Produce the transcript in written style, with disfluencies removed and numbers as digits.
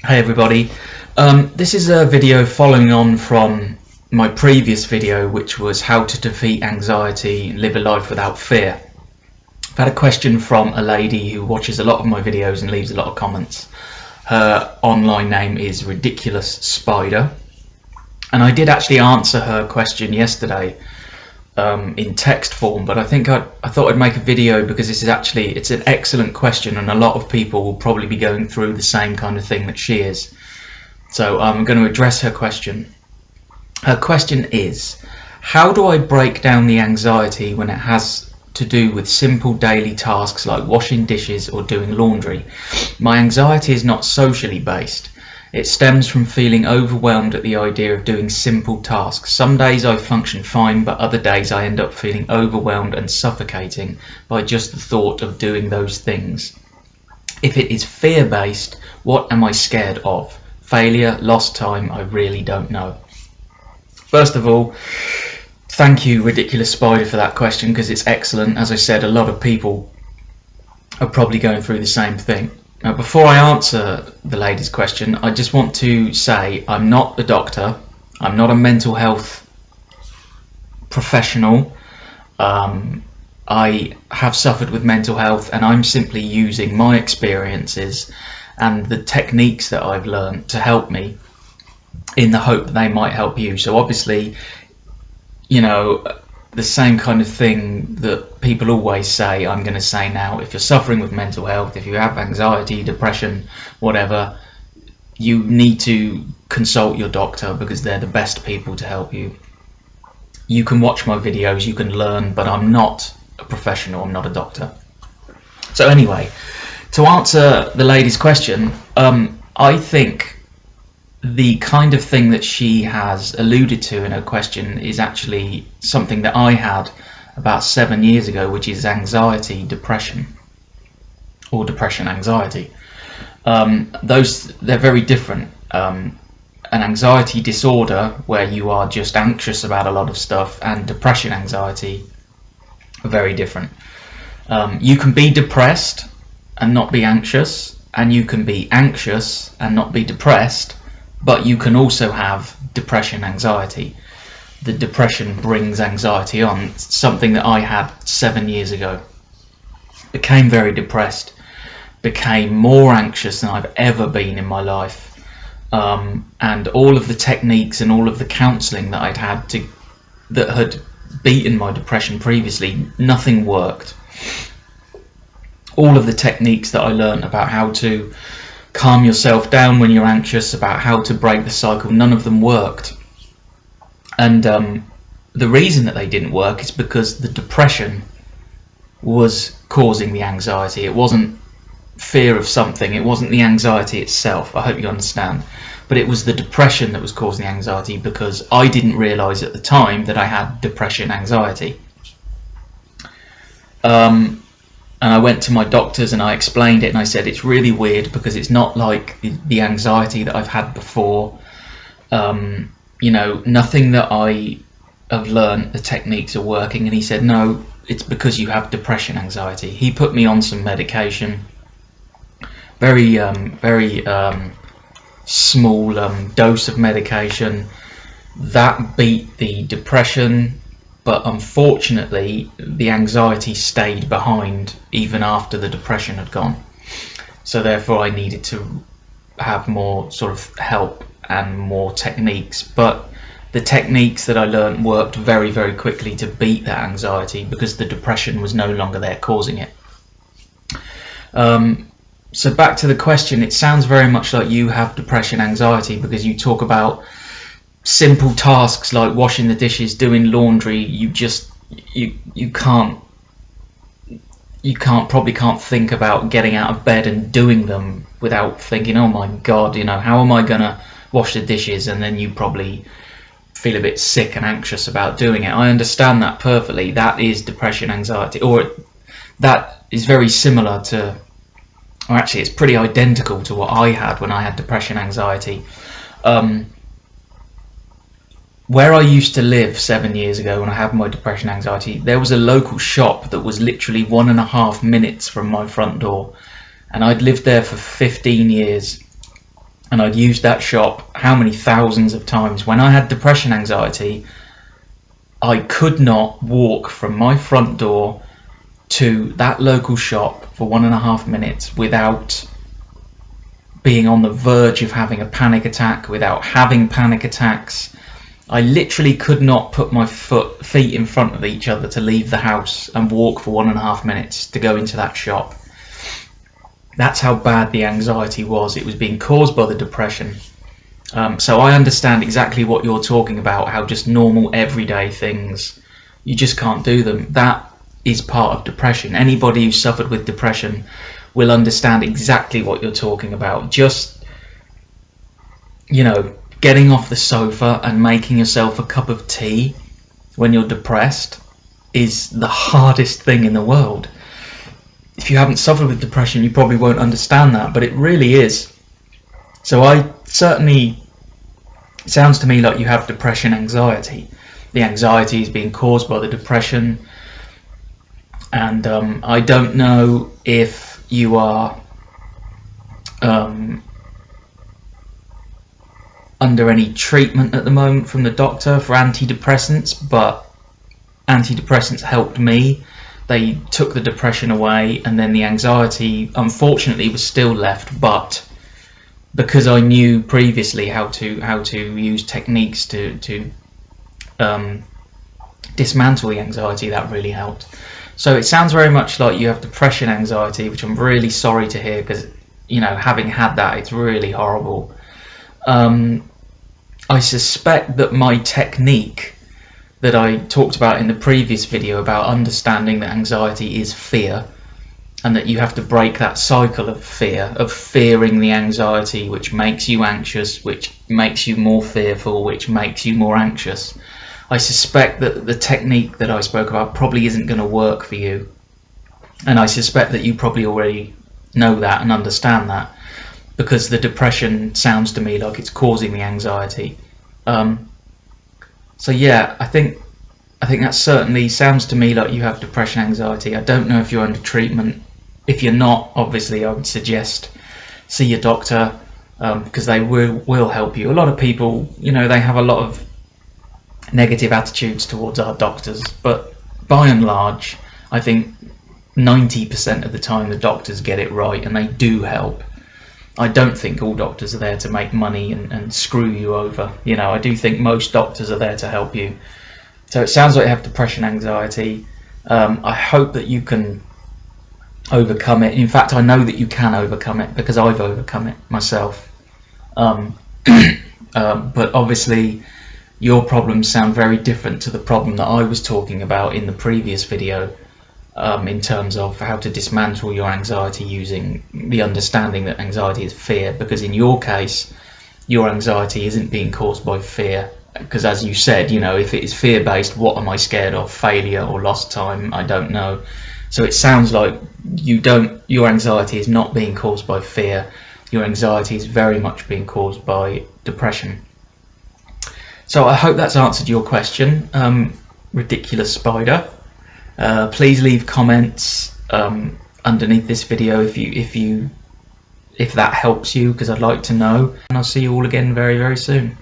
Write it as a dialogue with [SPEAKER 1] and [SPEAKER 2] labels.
[SPEAKER 1] Hey everybody, this is a video following on from my previous video, which was how to defeat anxiety and live a life without fear. I've had a question from a lady who watches a lot of my videos and leaves a lot of comments. Her online name is Ridiculous Spider, and I did actually answer her question yesterday in text form, but I thought I'd make a video because it's an excellent question, and a lot of people will probably be going through the same kind of thing that she is. So I'm going to address her question. Her question is, how do I break down the anxiety when it has to do with simple daily tasks like washing dishes or doing laundry? My anxiety is not socially based. It stems from feeling overwhelmed at the idea of doing simple tasks. Some days I function fine, but other days I end up feeling overwhelmed and suffocating by just the thought of doing those things. If it is fear-based, what am I scared of? Failure, lost time, I really don't know. First of all, thank you, Ridiculous Spider, for that question, because it's excellent. As I said, a lot of people are probably going through the same thing. Now, before I answer the lady's question, I just want to say I'm not a doctor. I'm not a mental health professional. I have suffered with mental health, and I'm simply using my experiences and the techniques that I've learned to help me in the hope that they might help you. So obviously, you know, the same kind of thing that people always say, I'm going to say now. If you're suffering with mental health, if you have anxiety, depression, whatever, you need to consult your doctor because they're the best people to help you. You can watch my videos, you can learn, but I'm not a professional, I'm not a doctor. So anyway, to answer the lady's question, I think the kind of thing that she has alluded to in her question is actually something that I had about 7 years ago, which is anxiety, depression, or depression, anxiety. They're very different. An anxiety disorder where you are just anxious about a lot of stuff, and depression, anxiety are very different. You can be depressed and not be anxious, and you can be anxious and not be depressed, but you can also have depression, anxiety. The depression brings anxiety on. It's something that I had 7 years ago. Became very depressed, became more anxious than I've ever been in my life. And all of the techniques and all of the counselling that I'd had that had beaten my depression previously, nothing worked. All of the techniques that I learned about how to calm yourself down when you're anxious, about how to break the cycle, none of them worked. And the reason that they didn't work is because the depression was causing the anxiety. It wasn't fear of something, it wasn't the anxiety itself. I hope you understand. But it was the depression that was causing the anxiety, because I didn't realise at the time that I had depression, anxiety. And I went to my doctors and I explained it, and I said it's really weird because it's not like the anxiety that I've had before. You know, nothing that I have learned, the techniques are working. And he said, no, it's because you have depression, anxiety. He put me on some medication, very small dose of medication that beat the depression. But unfortunately, the anxiety stayed behind even after the depression had gone. So therefore, I needed to have more sort of help and more techniques. But the techniques that I learned worked very, very quickly to beat that anxiety because the depression was no longer there causing it. So back to the question, it sounds very much like you have depression, anxiety, because you talk about simple tasks like washing the dishes, doing laundry. You probably can't think about getting out of bed and doing them without thinking, oh my god, you know, how am I gonna wash the dishes? And then you probably feel a bit sick and anxious about doing it. I understand that perfectly. That is depression, anxiety, or that is very similar to, or actually it's pretty identical to what I had when I had depression, anxiety. Where I used to live 7 years ago when I had my depression, anxiety, there was a local shop that was literally 1.5 minutes from my front door, and I'd lived there for 15 years. and I'd used that shop how many thousands of times. When I had depression anxiety, I could not walk from my front door to that local shop for 1.5 minutes without being on the verge of having a panic attack, without having panic attacks. I literally could not put my feet in front of each other to leave the house and walk for 1.5 minutes to go into that shop. That's how bad the anxiety was. It was being caused by the depression. So I understand exactly what you're talking about, how just normal everyday things, you just can't do them. That is part of depression. Anybody who suffered with depression will understand exactly what you're talking about. Just, you know, getting off the sofa and making yourself a cup of tea when you're depressed is the hardest thing in the world. If you haven't suffered with depression, you probably won't understand that, but it really is. So it sounds to me like you have depression anxiety. The anxiety is being caused by the depression, and I don't know if you are under any treatment at the moment from the doctor for antidepressants, but antidepressants helped me. They took the depression away, and then the anxiety unfortunately was still left, but because I knew previously how to use techniques to dismantle the anxiety, that really helped. So it sounds very much like you have depression anxiety, which I'm really sorry to hear, because, you know, having had that, it's really horrible. I suspect that my technique that I talked about in the previous video about understanding that anxiety is fear, and that you have to break that cycle of fear, of fearing the anxiety, which makes you anxious, which makes you more fearful, which makes you more anxious. I suspect that the technique that I spoke about probably isn't going to work for you, and I suspect that you probably already know that and understand that, because the depression sounds to me like it's causing the anxiety. So yeah, I think that certainly sounds to me like you have depression anxiety. I don't know if you're under treatment. If you're not, obviously I would suggest see your doctor, because they will help you. A lot of people, you know, they have a lot of negative attitudes towards our doctors, but by and large, I think 90% of the time the doctors get it right, and they do help. I don't think all doctors are there to make money and screw you over. You know, I do think most doctors are there to help you. So it sounds like you have depression anxiety. I hope that you can overcome it. In fact, I know that you can overcome it, because I've overcome it myself. But obviously your problems sound very different to the problem that I was talking about in the previous video, in terms of how to dismantle your anxiety using the understanding that anxiety is fear. Because in your case, your anxiety isn't being caused by fear, because as you said, you know, if it is fear-based, what am I scared of? Failure or lost time? I don't know. So it sounds like your anxiety is not being caused by fear. Your anxiety is very much being caused by depression. So I hope that's answered your question, ridiculous spider. Please leave comments underneath this video if that helps you, because I'd like to know, and I'll see you all again very, very soon.